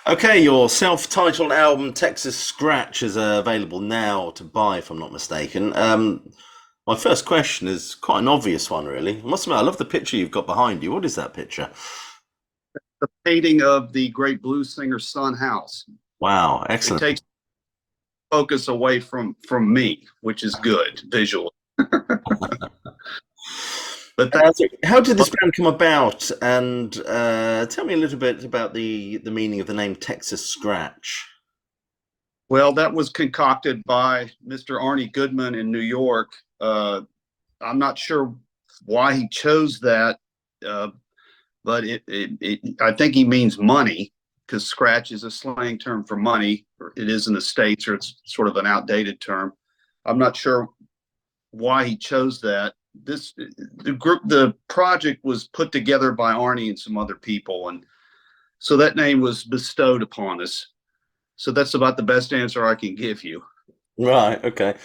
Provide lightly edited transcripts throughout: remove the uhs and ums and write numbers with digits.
Okay, your self-titled album Texas Scratch is available now to buy, if I'm not mistaken. My first question is quite an obvious one, really. I must admit, I love the picture you've got behind you. What is that picture? The painting of the great blues singer's son house. Wow, It excellent. takes focus away from me, which is good visually. But that So how did this band come about? And tell me a little bit about the meaning of the name Texas Scratch. well, that was concocted by Mr. Arnie Goodman in New York. I'm not sure why he chose that, uh, but I think he means money because scratch is a slang term for money. It is in the States, or it's sort of an outdated term. I'm not sure why he chose that. The project was put together by Arnie and some other people, and so that name was bestowed upon us. So that's about the best answer I can give you. Right, okay.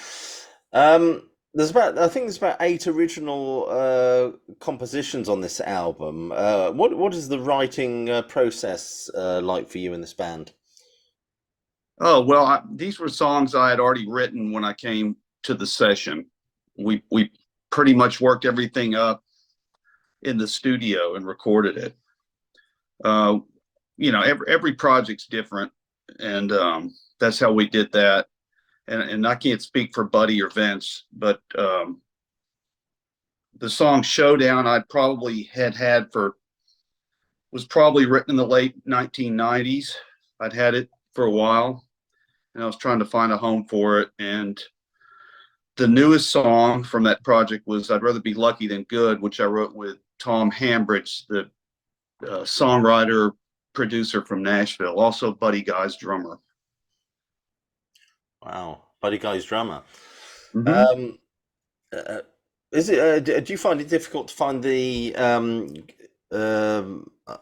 I think there's about eight original compositions on this album. What is the writing process like for you in this band? Oh well, these were songs I had already written when I came to the session. We pretty much worked everything up in the studio and recorded it. Uh, every project's different, and that's how we did that. And I can't speak for Buddy or Vince, but the song Showdown I probably had for was probably written in the late 1990s. I'd had it for a while, and I was trying to find a home for it. And the newest song from that project was I'd Rather Be Lucky Than Good, which I wrote with Tom Hambridge, the songwriter, producer from Nashville, also Buddy Guy's drummer. Wow, Buddy Guy's drummer. Mm-hmm. Um, uh, is it? Do you find it difficult to find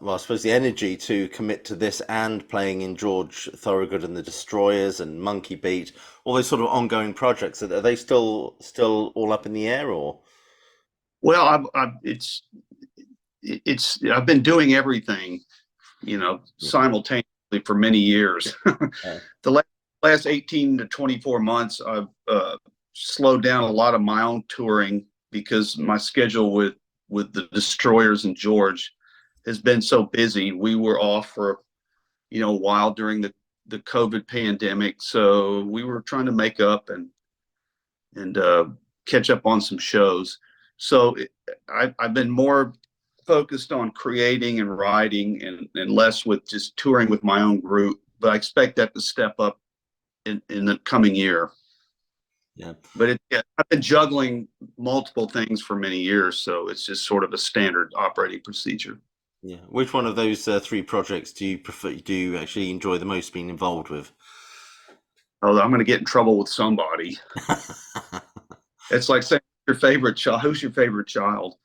well, I suppose the energy to commit to this and playing in George Thorogood and the Destroyers and Monkey Beat, all those sort of ongoing projects? Are they still all up in the air, or? Well, it's I've been doing everything, simultaneously for many years. Yeah. The last 18 to 24 months, I've slowed down a lot of my own touring because my schedule with the Destroyers and George has been so busy. We were off for a while during the COVID pandemic, so we were trying to make up and catch up on some shows. So I've been more focused on creating and writing and less with just touring with my own group. But I expect that to step up in the coming year. Yeah. But yeah, I've been juggling multiple things for many years, so it's just sort of a standard operating procedure. Yeah. Which one of those three projects do you prefer? Do you actually enjoy the most being involved with? Although I'm going to get in trouble with somebody. It's like saying your favorite child. Who's your favorite child?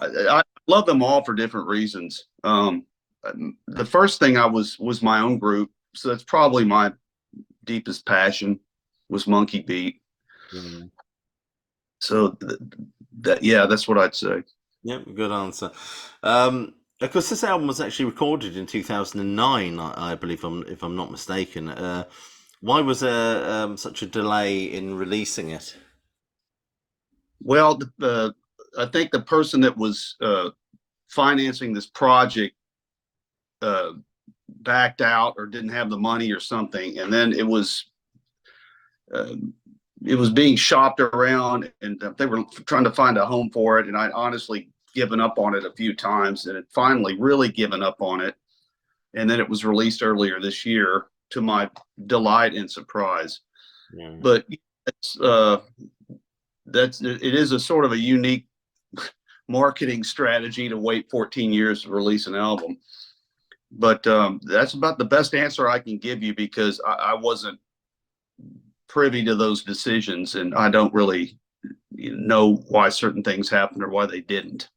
I love them all for different reasons. The first thing was my own group, so that's probably my deepest passion was Monkey Beat. Mm. So yeah, that's what I'd say. Yep, good answer. Of course, this album was actually recorded in 2009, I believe, if I'm not mistaken. Why was there such a delay in releasing it? Well, I think the person that was financing this project uh, backed out or didn't have the money or something, and then uh, it was being shopped around, and they were trying to find a home for it. And I'd honestly given up on it a few times, and had finally really given up on it. And then it was released earlier this year to my delight and surprise. Yeah. But it's, it is a sort of a unique marketing strategy to wait 14 years to release an album. But that's about the best answer I can give you because I wasn't privy to those decisions, and I don't really know why certain things happened or why they didn't.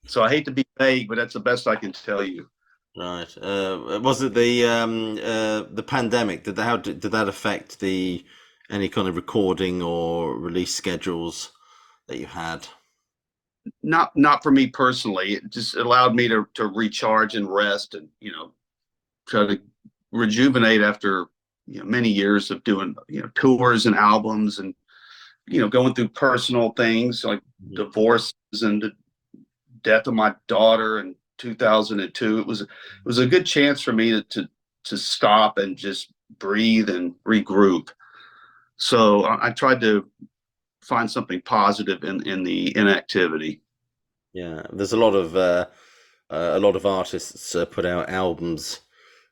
So I hate to be vague, but that's the best I can tell you. Right. Was it the pandemic? Did that affect the any kind of recording or release schedules that you had? Not for me personally. It just allowed me to recharge and rest, and try to rejuvenate after many years of doing tours and albums and going through personal things like Mhm. divorces and the death of my daughter in 2002. It was a good chance for me to stop and just breathe and regroup. So I tried to find something positive in the inactivity. Yeah, there's a lot of artists put out albums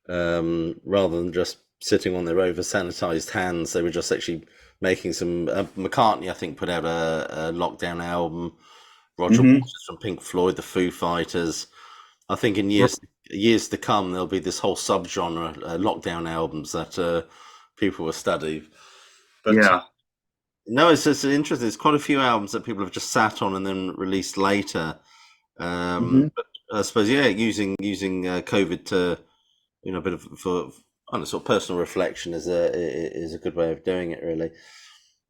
rather than just sitting on their over sanitized hands. They were just actually making some. McCartney, I think, put out a lockdown album. Roger Mm-hmm. Waters from Pink Floyd, the Foo Fighters. I think in years to come, there'll be this whole subgenre, lockdown albums that people will study. But Yeah. no, it's interesting. There's quite a few albums that people have just sat on and then released later. Mm-hmm. But I suppose, yeah, using COVID to, a bit of for I don't know, sort of personal reflection is a good way of doing it, really.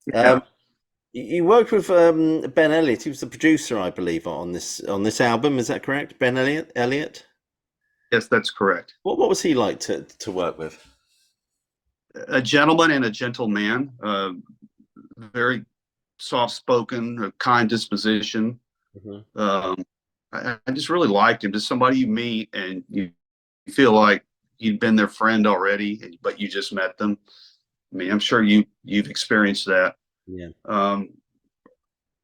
Yeah. Um, you worked with Ben Elliott. He was the producer, I believe, on this album. Is that correct? Ben Elliott? Elliott? Yes, that's correct. What was he like to work with? A gentleman and a gentleman, very soft spoken, a kind disposition. Hmm. Um, I just really liked him. Just somebody you meet and you feel like you'd been their friend already, but you just met them. I mean, I'm sure you've experienced that. Yeah, Um,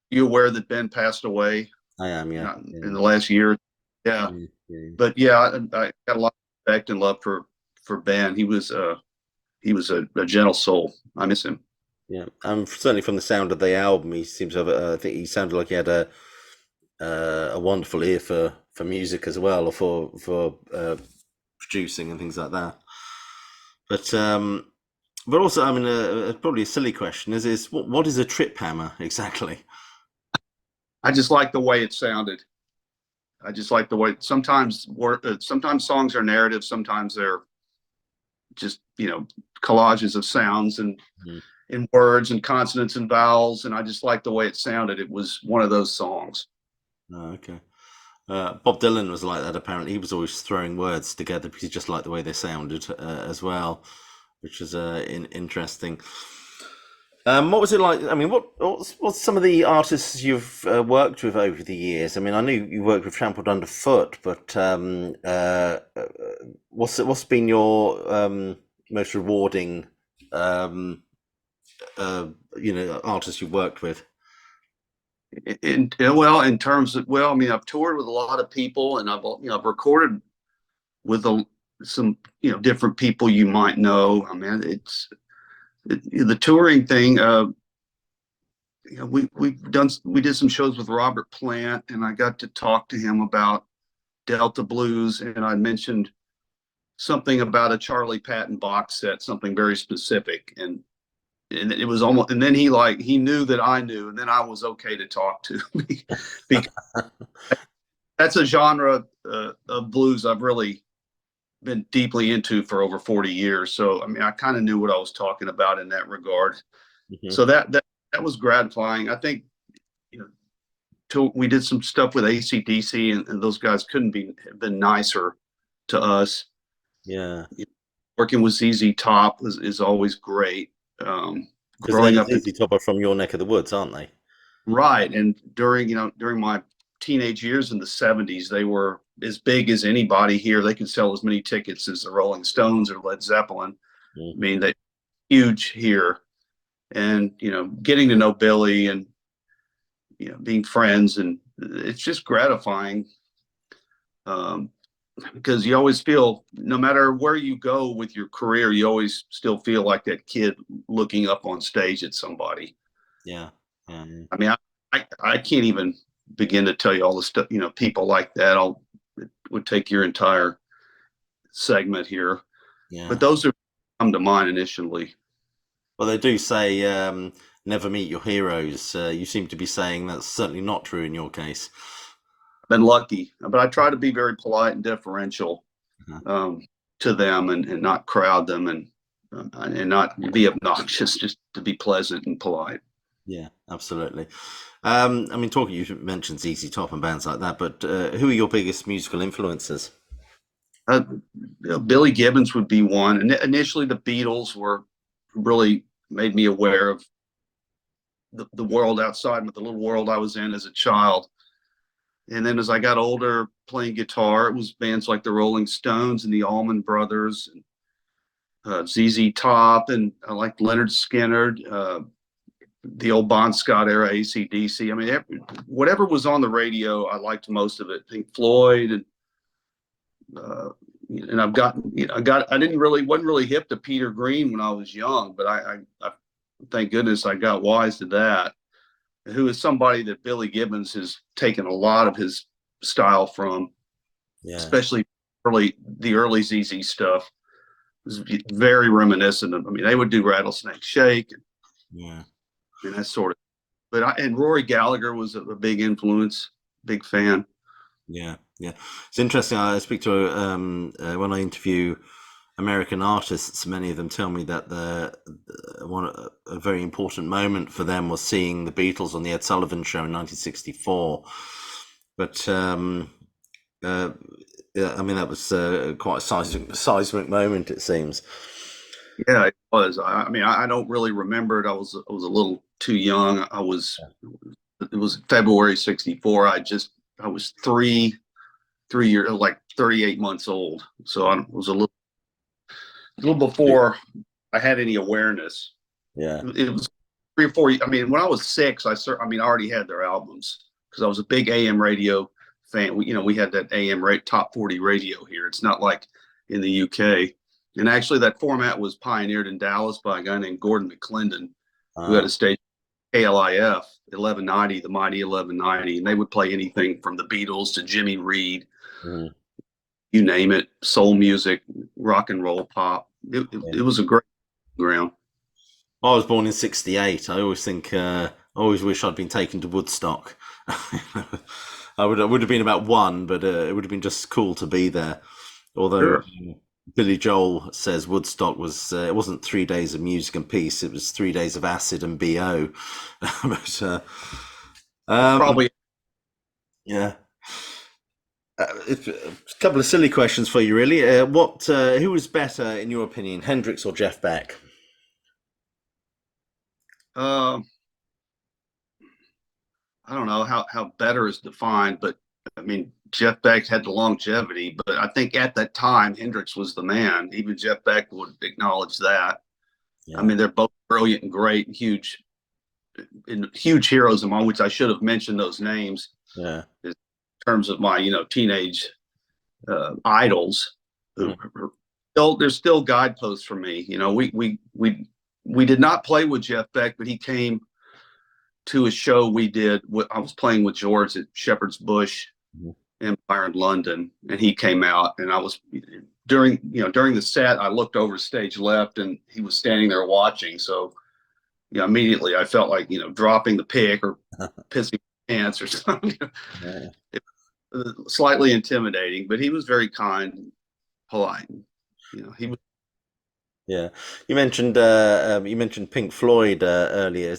you aware that Ben passed away I am. Yeah, not yeah, in the last year? Yeah, yeah, yeah. but yeah, I got a lot of respect and love for Ben. He was a gentle soul. I miss him. Yeah. Certainly from the sound of the album, he seems to have. I think he sounded like he had a wonderful ear for music as well, or for producing and things like that. But also, I mean, probably a silly question is what is a trip hammer exactly? I just like the way it sounded. I just like the way sometimes songs are narrative, sometimes they're just collages of sounds and Mhm. in words and consonants and vowels, and I just like the way it sounded. It was one of those songs. Oh, okay. Bob Dylan was like that. Apparently, he was always throwing words together because he just liked the way they sounded as well, which is interesting. What was it like? I mean, what's some of the artists you've worked with over the years? I mean, I knew you worked with Trampled Underfoot, but what's been your most rewarding, um, artist you've worked with? In terms of, I mean, I've toured with a lot of people, and I've recorded with some different people you might know. I mean, the touring thing. We did some shows with Robert Plant, and I got to talk to him about Delta Blues, and I mentioned something about a Charlie Patton box set, something very specific, and it was almost, and then he knew that I knew, and then I was okay to talk to because that's a genre of blues I've really been deeply into for over 40 years. So I mean, I kind of knew what I was talking about in that regard. Hmm. So that was gratifying. I think you know we did some stuff with ACDC, and those guys couldn't have been nicer to us. Yeah, Working with ZZ Top is always great. because they Growing up in ZZ Top are from your neck of the woods, aren't they? Right, and during my teenage years in the '70s, they were as big as anybody here. They could sell as many tickets as the Rolling Stones or Led Zeppelin. I Hmm. mean, they huge here, and getting to know Billy and being friends, and it's just gratifying. Um, because you always feel, no matter where you go with your career, you always still feel like that kid looking up on stage at somebody. Yeah, yeah, yeah. I mean, I can't even begin to tell you all the stuff, people like that. It would take your entire segment here, but Yeah. those are come to mind initially. Well, they do say never meet your heroes. You seem to be saying that's certainly not true in your case. Been lucky, but I try to be very polite and deferential Uh-huh. um, to them, and not crowd them, and not be obnoxious, just to be pleasant and polite. Yeah, absolutely. I mean, you mentioned ZZ Top and bands like that, but who are your biggest musical influences? Uh, Billy Gibbons would be one. And initially, the Beatles were really made me aware of the world outside, the little world I was in as a child. And then as I got older, playing guitar, it was bands like the Rolling Stones and the Allman Brothers, and ZZ Top, and I liked Leonard Skinner, the old Bon Scott era AC/DC. I mean, whatever was on the radio, I liked most of it. Pink Floyd, uh, and I've gotten, I didn't really wasn't really hip to Peter Green when I was young, but I thank goodness I got wise to that. Who is somebody that Billy Gibbons has taken a lot of his style from, Yeah, especially the early ZZ stuff. It was very reminiscent of. I mean, they would do Rattlesnake Shake yeah, and that sort of. But and Rory Gallagher was a big influence, big fan. yeah, yeah. It's interesting. I speak to when I interview American artists, many of them tell me that a very important moment for them was seeing the Beatles on the Ed Sullivan Show in 1964. But uh, yeah, I mean that was quite a seismic moment, it seems. Yeah, it was. I mean, I don't really remember it. I was a little too young. It was February '64. I was three years, like 38 months old. So I was a little before I had any awareness. Yeah, It was 3 or 4. I mean, when I was six, I mean, I already had their albums because I was a big AM radio fan. We had that AM top 40 radio here. It's not like in the UK. And actually, that format was pioneered in Dallas by a guy named Gordon McClendon, who had uh, a station, KLIF 1190, the mighty 1190, and they would play anything from the Beatles to Jimmy Reed, mm, you name it, soul music, rock and roll, pop. yeah. It was a great ground. I was born in '68. I always think, I always wish I'd been taken to Woodstock. I would have been about one, but it would have been just cool to be there. Although Sure. Billy Joel says Woodstock was it wasn't 3 days of music and peace; it was 3 days of acid and bo. But um, Probably. yeah, a couple of silly questions for you, really. Who was better in your opinion, Hendrix or Jeff Beck? Uh, I don't know how better is defined, but I mean, Jeff Beck had the longevity, but I think at that time, Hendrix was the man. Even Jeff Beck would acknowledge that. I Yeah, mean, they're both brilliant and great and huge heroes of mine, which I should have mentioned those names yeah, in terms of my, teenage idols who mhm, are still, there's still guideposts for me. We did not play with Jeff Beck, but he came to a show we did. I was playing with George at Shepherd's Bush mhm. Empire in London, and he came out, and I was during the set, I looked over stage left, and he was standing there watching. So immediately I felt like dropping the pick or pissing pants or something. Yeah. It was slightly intimidating, but he was very kind, polite. He was. Yeah, you mentioned Pink Floyd earlier.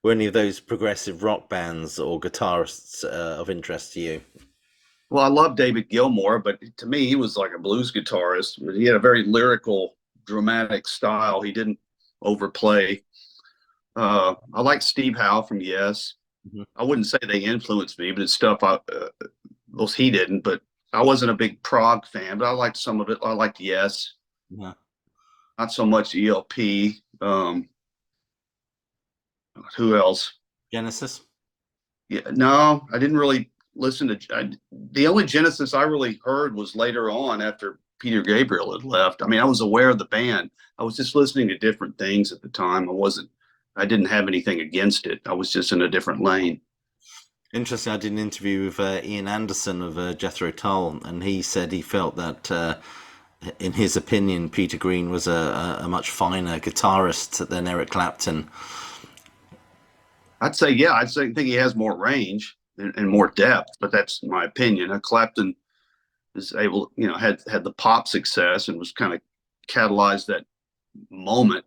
Were any of those progressive rock bands or guitarists of interest to you? Well, I love David Gilmour, but to me, he was like a blues guitarist. He had a very lyrical, dramatic style. He didn't overplay. I like Steve Howe from Yes. Mhm. I wouldn't say they influenced me, but it's stuff well, he didn't. But I wasn't a big prog fan, but I liked some of it. I liked Yes, Yeah. not so much ELP. Who else? Genesis. Yeah, no, I didn't really listen to. The only Genesis I really heard was later on after Peter Gabriel had left. I mean, I was aware of the band. I was just listening to different things at the time. I didn't have anything against it. I was just in a different lane. Interesting. I did an interview with Ian Anderson of Jethro Tull, and he said he felt that, in his opinion, Peter Green was a much finer guitarist than Eric Clapton. I'd say, yeah, think he has more range and more depth, but that's my opinion. Clapton is able, had the pop success and was kind of catalyzed that moment.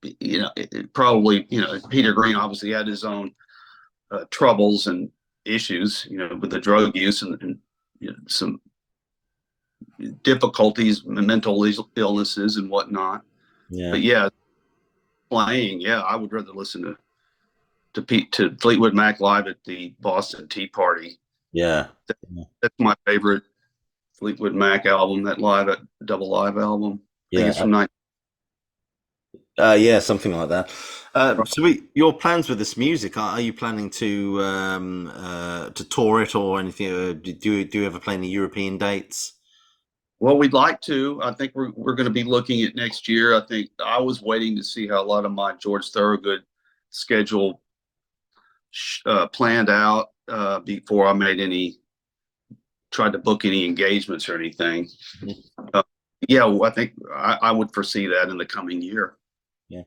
It probably, Peter Green obviously had his own troubles and issues, with the drug use and some difficulties, mental illnesses and whatnot. Yeah, But yeah, playing, yeah, I would rather listen to Fleetwood Mac live at the Boston Tea Party. yeah. That's my favorite Fleetwood Mac album, that double live album. I think Yeah, it's from 19. yeah, something like that. Your plans with this music, are you planning to tour it or anything? Do you ever play any European dates? Well, we'd like to. I think we're going to be looking at next year. I think I was waiting to see how a lot of my George Thorogood schedule planned out before I tried to book any engagements or anything. Mhm. Uh, yeah, well, I think I would foresee that in the coming year. Yeah.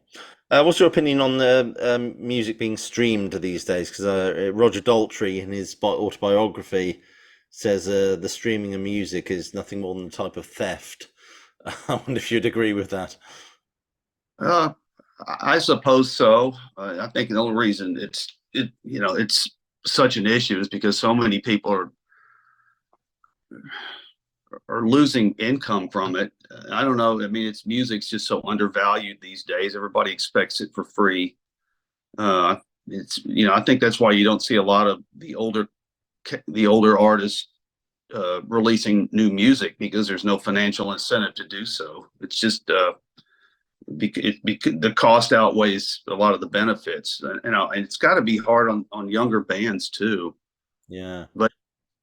What's your opinion on the music being streamed these days? Because Roger Daltrey, in his autobiography, says the streaming of music is nothing more than a type of theft. I wonder if you'd agree with that. Uh, I suppose so. I think the only reason it's such an issue is because so many people are losing income from it. I don't know. I mean, music's just so undervalued these days. Everybody expects it for free. Uh, I think that's why you don't see a lot of the older artists releasing new music, because there's no financial incentive to do so. It's just the cost outweighs a lot of the benefits. And it's got to be hard on younger bands too. Yeah. But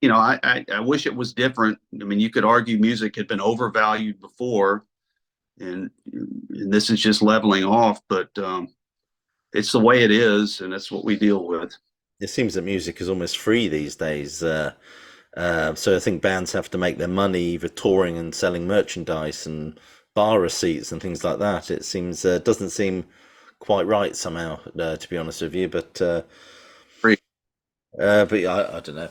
I wish it was different. I mean, you could argue music had been overvalued before, and this is just leveling off. But it's the way it is, and that's what we deal with. It seems that music is almost free these days. So I think bands have to make their money either touring and selling merchandise and bar receipts and things like that. It seems doesn't seem quite right somehow, to be honest with you. Free. But yeah, I don't know.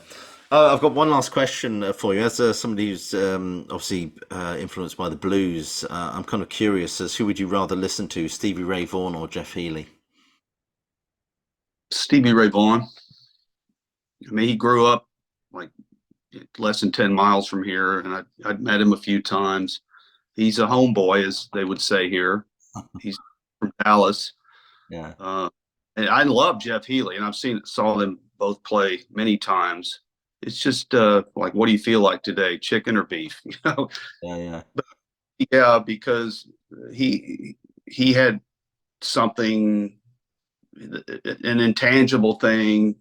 I've got one last question for you. As somebody who's obviously influenced by the blues, I'm kind of curious as who would you rather listen to, Stevie Ray Vaughan or Jeff Healey? Stevie Ray Vaughan. I mean, he grew up like less than 10 miles from here, and I'd met him a few times. He's a homeboy, as they would say here. He's from Dallas. Yeah, And I love Jeff Healey, and saw them both play many times. It's just like, what do you feel like today, chicken or beef? yeah, yeah, Yeah, because he had something, an intangible thing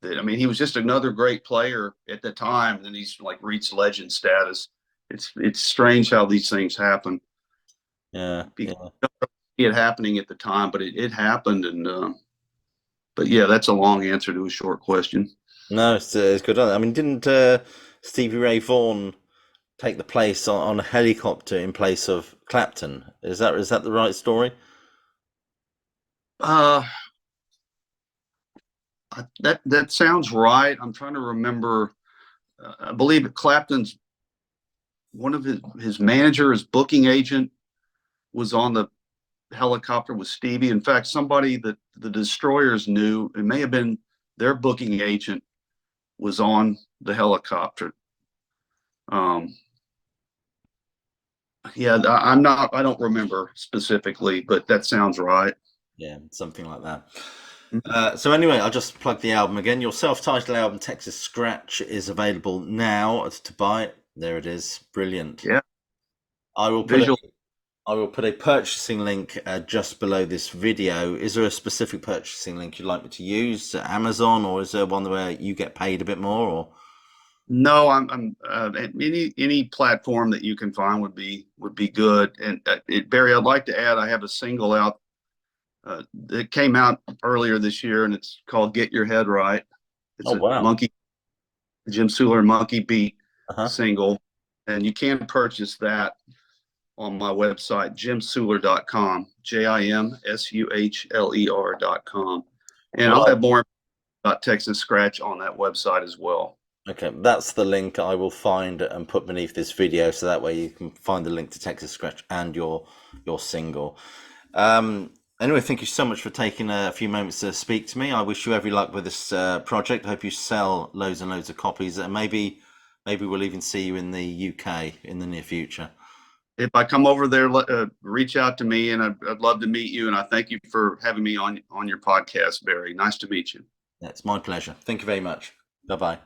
that, I mean, he was just another great player at the time, and then he's like reached legend status. It's strange how these things happen. yeah, Because yeah. you don't see it happening at the time, but it happened, and but yeah, that's a long answer to a short question. No, it's good. I mean, didn't Stevie Ray Vaughan take the place on a helicopter in place of Clapton? Is that the right story? Uh, that sounds right. I'm trying to remember. I believe Clapton's one of his manager, his booking agent, was on the helicopter with Stevie. In fact, somebody that the Destroyers knew, it may have been their booking agent, was on the helicopter. Um, yeah, I don't remember specifically, but that sounds right. Yeah, something like that. So anyway, I'll just plug the album again. Your self-titled album, Texas Scratch, is available now to buy. There it is. Brilliant. Yeah, I will put a visual. I will put a purchasing link just below this video. Is there a specific purchasing link you'd like me to use? Amazon, or is there one where you get paid a bit more? Or No, I'm any platform that you can find would be good. And Barry, I'd like to add, I have a single out that came out earlier this year, and it's called "Get Your Head Right." It's oh a wow, Jim Suhler Monkey Beat uh-huh. single, and you can purchase that on my website, jimsuhler.com, JIMSUHLER.com, and I'll have Well, more about Texas Scratch on that website as well. okay, that's the link I will find and put beneath this video, so that way you can find the link to Texas Scratch and your single. Um, anyway, thank you so much for taking a few moments to speak to me. I wish you every luck with this project. I hope you sell loads and loads of copies, and maybe maybe we'll even see you in the UK in the near future. If I come over there, reach out to me, and I'd love to meet you. And I thank you for having me on your podcast, Barry. Nice to meet you. It's my pleasure. Thank you very much. Bye-bye.